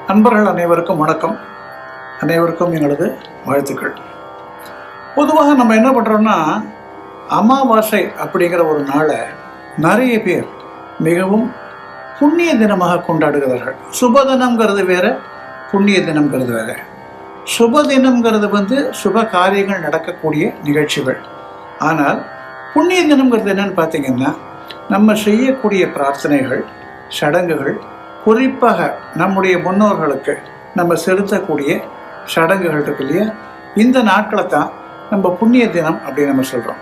நண்பர்கள் அனைவருக்கும் வணக்கம். அனைவருக்கும் எங்களது வாழ்த்துக்கள். பொதுவாக நம்ம என்ன பண்ணுறோம்னா, அமாவாசை அப்படிங்கிற ஒரு நாளை நிறைய பேர் மிகவும் புண்ணிய தினமாக கொண்டாடுகிறார்கள். சுப தினம்ங்கிறது வேற, புண்ணிய தினம்ங்கிறது வேற. சுப தினம்ங்கிறது சுப காரியங்கள் நடக்கக்கூடிய நிகழ்ச்சிகள். ஆனால் புண்ணிய தினம்ங்கிறது என்னன்னு பார்த்தீங்கன்னா, நம்ம செய்யக்கூடிய பிரார்த்தனைகள், சடங்குகள், குறிப்பாக நம்முடைய முன்னோர்களுக்கு நம்ம செலுத்தக்கூடிய சடங்குகள் இருக்கு இல்லையா, இந்த நாட்களை தான் நம்ம புண்ணிய தினம் அப்படின்னு நம்ம சொல்கிறோம்.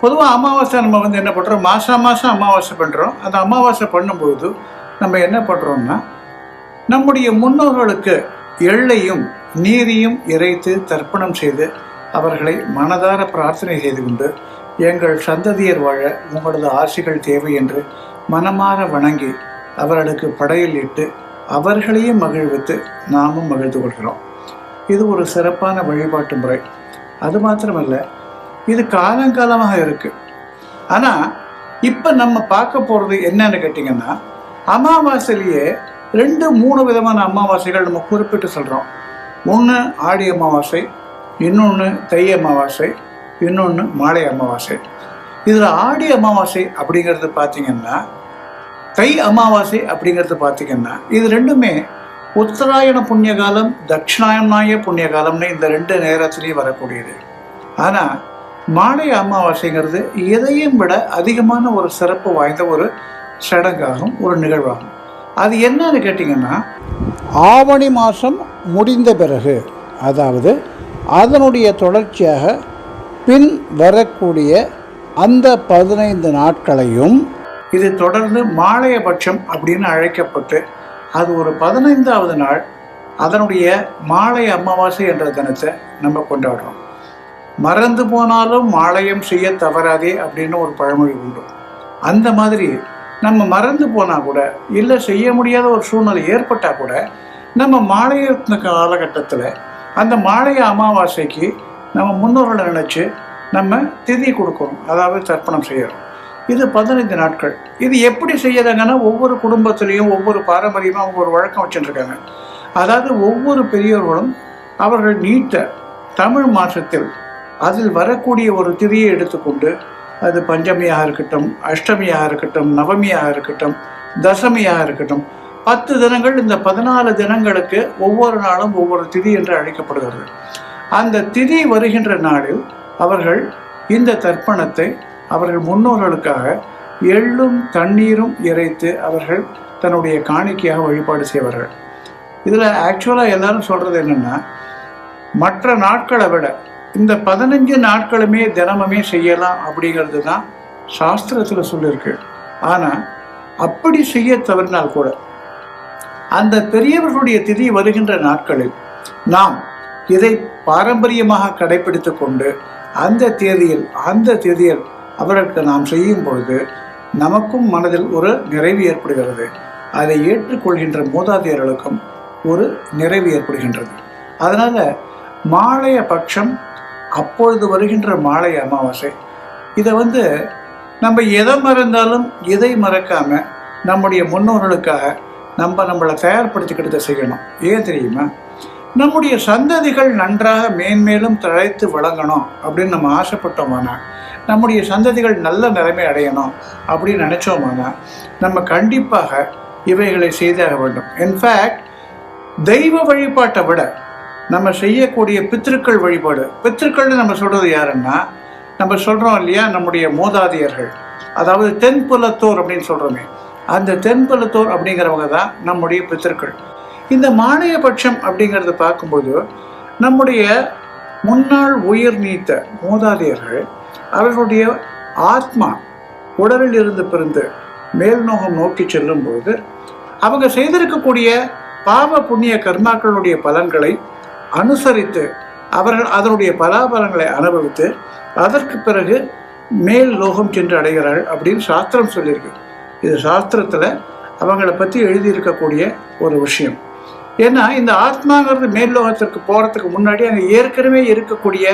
பொதுவாக அமாவாசை நம்ம என்ன பண்ணுறோம், மாதம் அமாவாசை பண்ணுறோம். அந்த அமாவாசை பண்ணும்பொழுது நம்ம என்ன பண்ணுறோம்னா, நம்முடைய முன்னோர்களுக்கு எள்ளையும் நீரையும் இறைத்து தர்ப்பணம் செய்து அவர்களை மனதார பிரார்த்தனை செய்து கொண்டு, எங்கள் சந்ததியர் வாழ உங்களது ஆசிகள் தேவை என்று மனமாற வணங்கி அவர்களுக்கு படையல் இட்டு அவர்களையும் மகிழ்வித்து நாமும் மகிழ்ந்து கொள்கிறோம். இது ஒரு சிறப்பான வழிபாட்டு முறை. அது மாத்திரமல்ல, இது காலங்காலமாக இருக்குது. ஆனால் இப்போ நம்ம பார்க்க போகிறது என்னன்னு கேட்டிங்கன்னா, அமாவாசையிலேயே 2-3 விதமான அமாவாசைகள் நம்ம குறிப்பிட்டு சொல்கிறோம். ஒன்று ஆடி அமாவாசை, இன்னொன்று தை அமாவாசை, இன்னொன்று மாலை அமாவாசை. இதில் ஆடி அமாவாசை அப்படிங்கிறது பார்த்திங்கன்னா, தை அமாவாசை அப்படிங்கிறது பார்த்திங்கன்னா, இது ரெண்டுமே உத்தராயண புண்ணிய காலம், தட்சிணாயனாய புண்ணிய காலம்னு இந்த 2 நேரத்துலேயும் வரக்கூடியது. ஆனால் மாலை அமாவாசைங்கிறது எதையும் விட அதிகமான ஒரு சிறப்பு வாய்ந்த ஒரு சடங்காகும், ஒரு நிகழ்வாகும். அது என்னன்னு கேட்டிங்கன்னா, ஆவணி மாதம் முடிந்த பிறகு, அதாவது அதனுடைய தொடர்ச்சியாக பின் வரக்கூடிய அந்த 15 நாட்களையும் இது தொடர்ந்து மாலையபட்சம் அப்படின்னு அழைக்கப்பட்டு, அது ஒரு 15வது நாள் அதனுடைய மாலை அமாவாசை என்ற தினத்தை நம்ம கொண்டாடுறோம். மறந்து போனாலும் மாலையம் செய்ய தவறாதே அப்படின்னு ஒரு பழமொழி உண்டு. அந்த மாதிரி நம்ம மறந்து போனால் கூட, இல்லை செய்ய முடியாத ஒரு சூழ்நிலை ஏற்பட்டால் கூட, நம்ம மாலைய காலகட்டத்தில் அந்த மாலைய அமாவாசைக்கு நம்ம முன்னோர்களை நினச்சி நம்ம திதி கொடுக்கணும், அதாவது தர்ப்பணம் செய்யணும். இது 15 நாட்கள். இது எப்படி செய்யறாங்கன்னா, ஒவ்வொரு குடும்பத்திலையும் ஒவ்வொரு பாரம்பரியமாக அவங்க ஒரு வழக்கம் வச்சுருக்காங்க. அதாவது ஒவ்வொரு பெரியவர்களும் அவர்கள் நீட்ட தமிழ் மாதத்தில் அதில் வரக்கூடிய ஒரு திதியை எடுத்துக்கொண்டு, அது பஞ்சமியாக இருக்கட்டும், அஷ்டமியாக இருக்கட்டும், நவமியாக இருக்கட்டும், தசமியாக இருக்கட்டும், 10 தினங்கள், இந்த 14 தினங்களுக்கு ஒவ்வொரு நாளும் ஒவ்வொரு திதி என்று அழைக்கப்படுகிறது. அந்த திதி வருகின்ற நாளில் அவர்கள் இந்த தர்ப்பணத்தை அவர்கள் முன்னோர்களுக்காக எள்ளும் தண்ணீரும் இறைத்து அவர்கள் தன்னுடைய காணிக்கையாக வழிபாடு செய்வார்கள். இதில் ஆக்சுவலாக எல்லாரும் சொல்கிறது என்னென்னா, மற்ற நாட்களை விட இந்த 15 நாட்களுமே தினமுமே செய்யலாம் அப்படிங்கிறது தான் சாஸ்திரத்தில் சொல்லியிருக்கு. ஆனால் அப்படி செய்ய தவறினால் கூட, அந்த பெரியவர்களுடைய திதி வருகின்ற நாட்களில் நாம் இதை பாரம்பரியமாக கடைபிடித்து கொண்டு அந்த தேதியில் அவர்களுக்கு நாம் செய்யும் பொழுது நமக்கும் மனதில் ஒரு நிறைவு ஏற்படுகிறது. அதை ஏற்றுக்கொள்கின்ற மூதாதையர்களுக்கும் ஒரு நிறைவு ஏற்படுகின்றது. அதனால் மாலைய பட்சம், அப்பொழுது வருகின்ற மாலை அமாவாசை, இதை நம்ம எதை மறந்தாலும் இதை மறக்காமல் நம்முடைய முன்னோர்களுக்காக நம்மளை தயார்படுத்திக்கிட்டு செய்யணும். ஏன் தெரியுமா, நம்முடைய சந்ததிகள் நன்றாக மேன்மேலும் தழைத்து வழங்கணும் அப்படின்னு நம்ம ஆசைப்பட்டோமானா, நம்முடைய சந்ததிகள் நல்ல நிலைமை அடையணும் அப்படின்னு நினச்சோமானா, நம்ம கண்டிப்பாக இவைகளை செய்தாக வேண்டும். இன்ஃபேக்ட் தெய்வ வழிபாட்டை விட நம்ம செய்யக்கூடிய பித்திருக்கள் வழிபாடு, பித்திருக்கள்னு நம்ம சொல்கிறது யாருன்னா, நம்ம சொல்கிறோம் இல்லையா, நம்முடைய மூதாதையர்கள், அதாவது தென்புலத்தோர் அப்படின்னு சொல்கிறோமே, அந்த தென்புலத்தோர் அப்படிங்கிறவங்க தான் நம்முடைய பித்திருக்கள். இந்த மாலையபட்சம் அப்படிங்கிறத பார்க்கும்போது, நம்முடைய முன்னாள் உயிர் நீத்த மூதாதையர்கள் அவர்களுடைய ஆத்மா உடலில் இருந்து பிறந்து மேல் நோகம் நோக்கி செல்லும் பொழுது அவங்க செய்திருக்கக்கூடிய பாவ புண்ணிய கர்மாக்களுடைய பலன்களை அனுசரித்து அவர்கள் அதனுடைய பலாபலங்களை அனுபவித்து அதற்கு பிறகு மேல் லோகம் சென்று அடைகிறார்கள் அப்படின்னு சாஸ்திரம் சொல்லியிருக்கு. இது சாஸ்திரத்தில் அவங்கள பற்றி எழுதியிருக்கக்கூடிய ஒரு விஷயம். ஏன்னா இந்த ஆத்மாங்கிறது மேல் லோகத்திற்கு போகிறதுக்கு முன்னாடி அங்கே ஏற்கனவே இருக்கக்கூடிய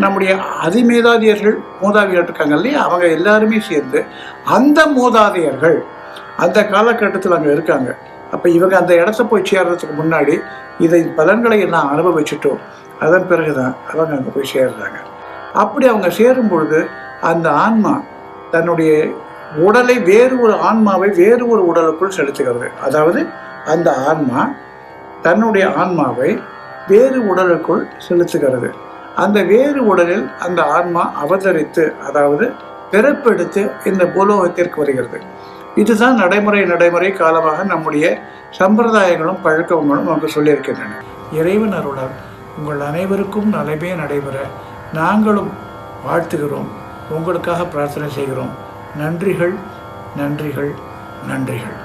நம்முடைய அதிமேதாதியர்கள் மூதாதையர்கள் இருக்காங்க இல்லையா, அவங்க எல்லாருமே சேர்ந்து அந்த மூதாதையர்கள் அந்த காலகட்டத்தில் அங்கே இருக்காங்க. அப்போ இவங்க அந்த இடத்த போய் சேர்றதுக்கு முன்னாடி இதை பலன்களை எல்லாம் அனுபவிச்சுட்டோம். அதன் பிறகு தான் அவங்க அங்கே போய் சேர்றாங்க. அப்படி அவங்க சேரும் பொழுது அந்த ஆன்மா தன்னுடைய உடலை வேறு ஒரு ஆன்மாவை வேறு ஒரு உடலுக்குள் செலுத்துகிறது. அதாவது அந்த ஆன்மா தன்னுடைய ஆன்மாவை வேறு உடலுக்குள் செலுத்துகிறது. அந்த வேறு உடலில் அந்த ஆன்மா அவதரித்து, அதாவது பிறப்பெடுத்து இந்த பூலோகத்திற்கு வருகிறது. இதுதான் நடைமுறை காலமாக நம்முடைய சம்பிரதாயங்களும் பழக்கங்களும் நமக்கு சொல்லியிருக்கின்றன. இறைவன் அருளால் உங்கள் அனைவருக்கும் நலமே நடைபெற நாங்களும் வாழ்த்துகிறோம். உங்களுக்காக பிரார்த்தனை செய்கிறோம். நன்றிகள், நன்றிகள், நன்றிகள்.